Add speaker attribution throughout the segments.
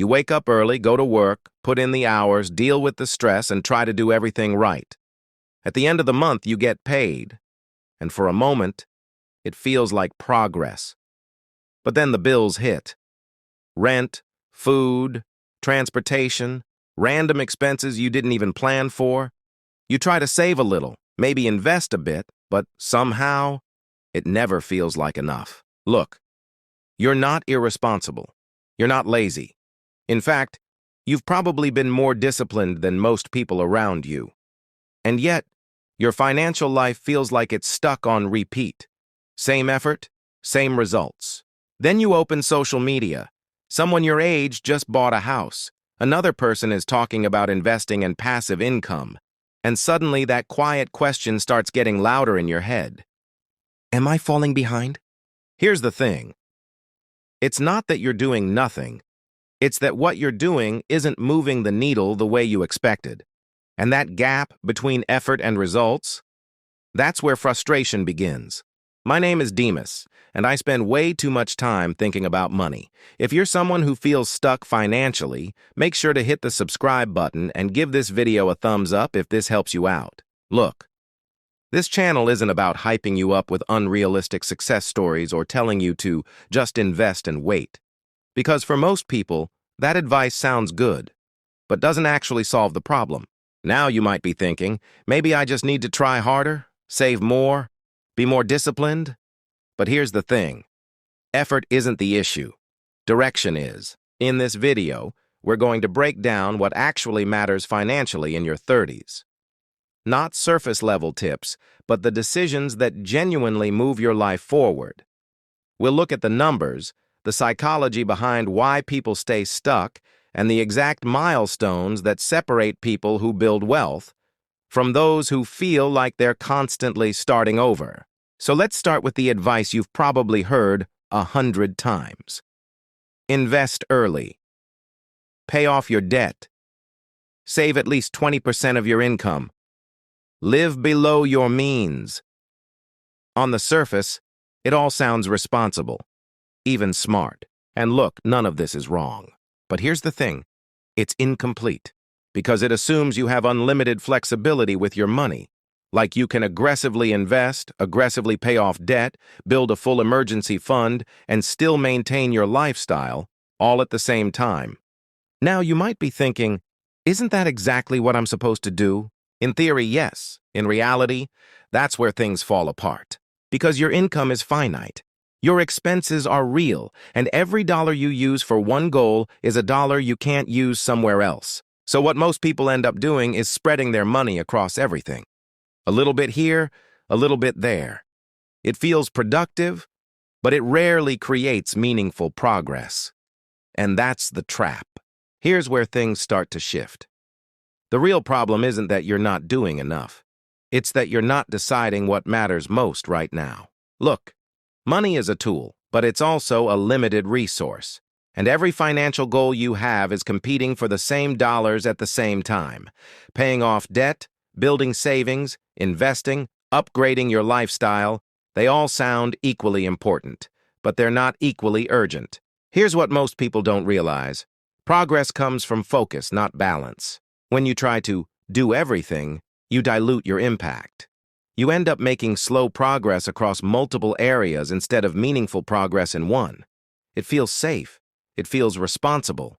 Speaker 1: You wake up early, go to work, put in the hours, deal with the stress, and try to do everything right. At the end of the month, you get paid. And for a moment, it feels like progress. But then the bills hit. Rent, food, transportation, random expenses you didn't even plan for. You try to save a little, maybe invest a bit, but somehow, it never feels like enough. Look, you're not irresponsible. You're not lazy. In fact, you've probably been more disciplined than most people around you. And yet, your financial life feels like it's stuck on repeat. Same effort, same results. Then you open social media. Someone your age just bought a house. Another person is talking about investing and passive income. And suddenly that quiet question starts getting louder in your head. Am I falling behind? Here's the thing. It's not that you're doing nothing. It's that what you're doing isn't moving the needle the way you expected. And that gap between effort and results, that's where frustration begins. My name is Demas, and I spend way too much time thinking about money. If you're someone who feels stuck financially, make sure to hit the subscribe button and give this video a thumbs up if this helps you out. Look, this channel isn't about hyping you up with unrealistic success stories or telling you to just invest and wait. Because for most people, that advice sounds good, but doesn't actually solve the problem. Now you might be thinking, maybe I just need to try harder, save more, be more disciplined. But here's the thing. Effort isn't the issue. Direction is. In this video, we're going to break down what actually matters financially in your 30s. Not surface-level tips, but the decisions that genuinely move your life forward. We'll look at the numbers, the psychology behind why people stay stuck, and the exact milestones that separate people who build wealth from those who feel like they're constantly starting over. So let's start with the advice you've probably heard 100 times. Invest early. Pay off your debt. Save at least 20% of your income. Live below your means. On the surface, it all sounds responsible, even smart. And look, none of this is wrong. But here's the thing. It's incomplete, because it assumes you have unlimited flexibility with your money. Like you can aggressively invest, aggressively pay off debt, build a full emergency fund, and still maintain your lifestyle, all at the same time. Now you might be thinking, isn't that exactly what I'm supposed to do? In theory, yes. In reality, that's where things fall apart. Because your income is finite. Your expenses are real, and every dollar you use for one goal is a dollar you can't use somewhere else. So what most people end up doing is spreading their money across everything. A little bit here, a little bit there. It feels productive, but it rarely creates meaningful progress. And that's the trap. Here's where things start to shift. The real problem isn't that you're not doing enough. It's that you're not deciding what matters most right now. Look, money is a tool, but it's also a limited resource. And every financial goal you have is competing for the same dollars at the same time. Paying off debt, building savings, investing, upgrading your lifestyle, they all sound equally important, but they're not equally urgent. Here's what most people don't realize. Progress comes from focus, not balance. When you try to do everything, you dilute your impact. You end up making slow progress across multiple areas instead of meaningful progress in one. It feels safe, it feels responsible,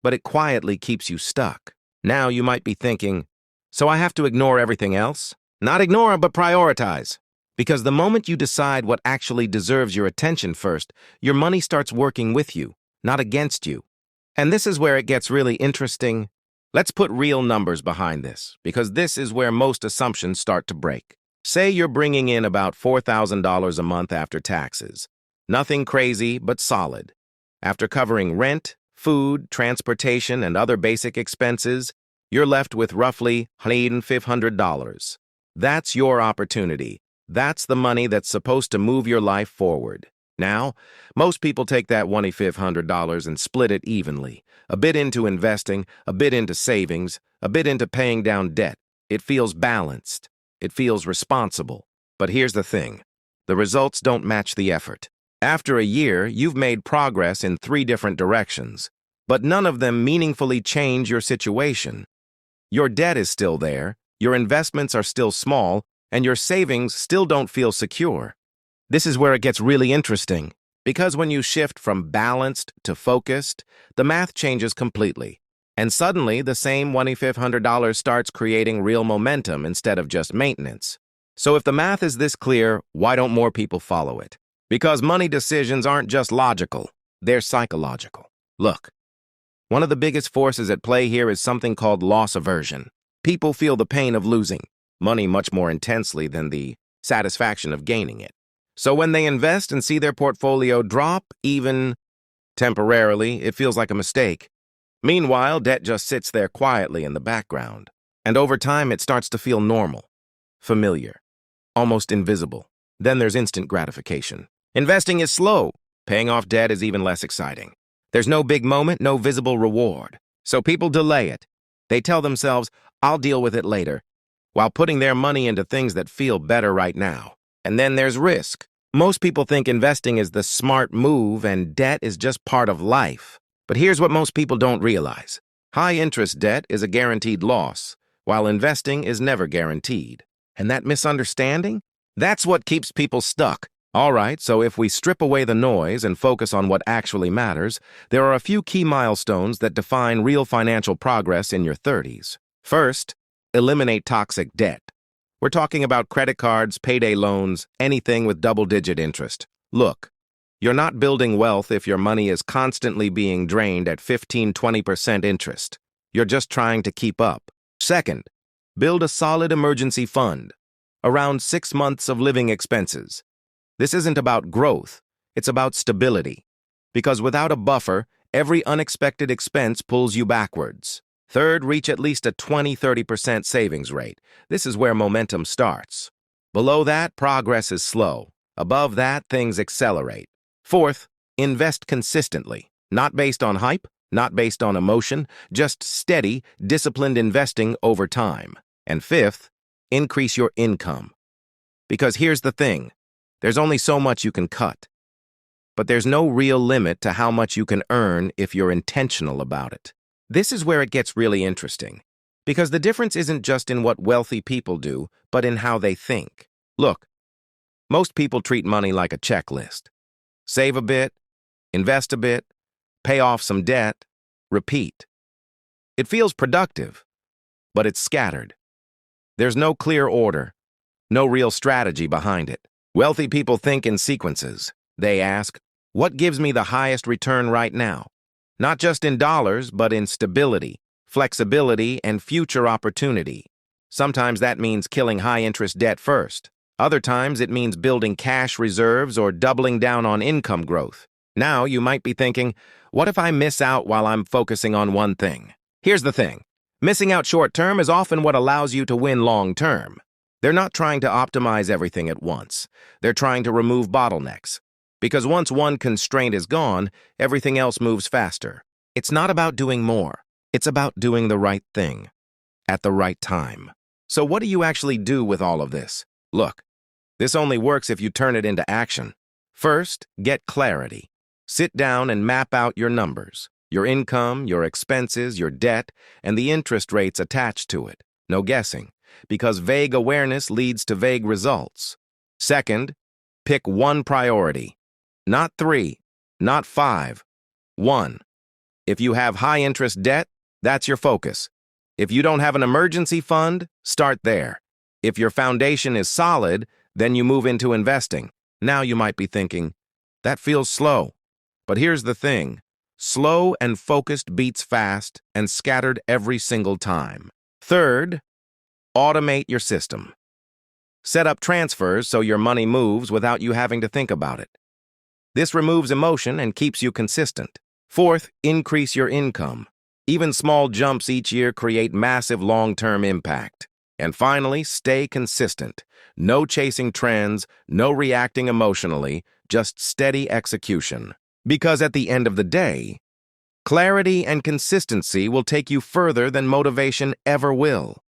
Speaker 1: but it quietly keeps you stuck. Now you might be thinking, so I have to ignore everything else? Not ignore, but prioritize. Because the moment you decide what actually deserves your attention first, your money starts working with you, not against you. And this is where it gets really interesting. Let's put real numbers behind this, because this is where most assumptions start to break. Say you're bringing in about $4,000 a month after taxes. Nothing crazy, but solid. After covering rent, food, transportation, and other basic expenses, you're left with roughly $1,500. That's your opportunity. That's the money that's supposed to move your life forward. Now, most people take that $1,500 and split it evenly. A bit into investing, a bit into savings, a bit into paying down debt. It feels balanced. It feels responsible. But here's the thing. The results don't match the effort. After a year, you've made progress in 3 different directions. but none of them meaningfully change your situation. Your debt is still there, your investments are still small, and your savings still don't feel secure. This is where it gets really interesting, because when you shift from balanced to focused, the math changes completely. And suddenly, the same $2,500 starts creating real momentum instead of just maintenance. So if the math is this clear, why don't more people follow it? Because money decisions aren't just logical, they're psychological. Look, one of the biggest forces at play here is something called loss aversion. People feel the pain of losing money much more intensely than the satisfaction of gaining it. So when they invest and see their portfolio drop, even temporarily, it feels like a mistake. Meanwhile, debt just sits there quietly in the background. And over time, it starts to feel normal, familiar, almost invisible. Then there's instant gratification. Investing is slow. Paying off debt is even less exciting. There's no big moment, no visible reward. So people delay it. They tell themselves, I'll deal with it later, while putting their money into things that feel better right now. And then there's risk. Most people think investing is the smart move and debt is just part of life. But here's what most people don't realize. High-interest debt is a guaranteed loss, while investing is never guaranteed. And that misunderstanding? That's what keeps people stuck. All right, so if we strip away the noise and focus on what actually matters, there are a few key milestones that define real financial progress in your 30s. First, eliminate toxic debt. We're talking about credit cards, payday loans, anything with double-digit interest. Look, you're not building wealth if your money is constantly being drained at 15–20% interest. You're just trying to keep up. Second, build a solid emergency fund, around 6 months of living expenses. This isn't about growth, it's about stability. Because without a buffer, every unexpected expense pulls you backwards. Third, reach at least a 20–30% savings rate. This is where momentum starts. Below that, progress is slow. Above that, things accelerate. Fourth, invest consistently. Not based on hype, not based on emotion, just steady, disciplined investing over time. And fifth, increase your income. Because here's the thing, there's only so much you can cut. But there's no real limit to how much you can earn if you're intentional about it. This is where it gets really interesting, because the difference isn't just in what wealthy people do, but in how they think. Look, most people treat money like a checklist. Save a bit, invest a bit, pay off some debt, repeat. It feels productive, but it's scattered. There's no clear order, no real strategy behind it. Wealthy people think in sequences. They ask, what gives me the highest return right now? Not just in dollars, but in stability, flexibility, and future opportunity. Sometimes that means killing high-interest debt first. Other times it means building cash reserves or doubling down on income growth. Now you might be thinking, what if I miss out while I'm focusing on one thing? Here's the thing. Missing out short-term is often what allows you to win long-term. They're not trying to optimize everything at once. They're trying to remove bottlenecks. Because once one constraint is gone, everything else moves faster. It's not about doing more. It's about doing the right thing at the right time. So what do you actually do with all of this? Look, this only works if you turn it into action. First, get clarity. Sit down and map out your numbers, your income, your expenses, your debt, and the interest rates attached to it. No guessing, because vague awareness leads to vague results. Second, pick one priority. Not 3, not 5, 1. If you have high-interest debt, that's your focus. If you don't have an emergency fund, start there. If your foundation is solid, then you move into investing. Now you might be thinking, that feels slow. But here's the thing. Slow and focused beats fast and scattered every single time. Third, automate your system. Set up transfers so your money moves without you having to think about it. This removes emotion and keeps you consistent. Fourth, increase your income. Even small jumps each year create massive long-term impact. And finally, stay consistent. No chasing trends, no reacting emotionally, just steady execution. Because at the end of the day, clarity and consistency will take you further than motivation ever will.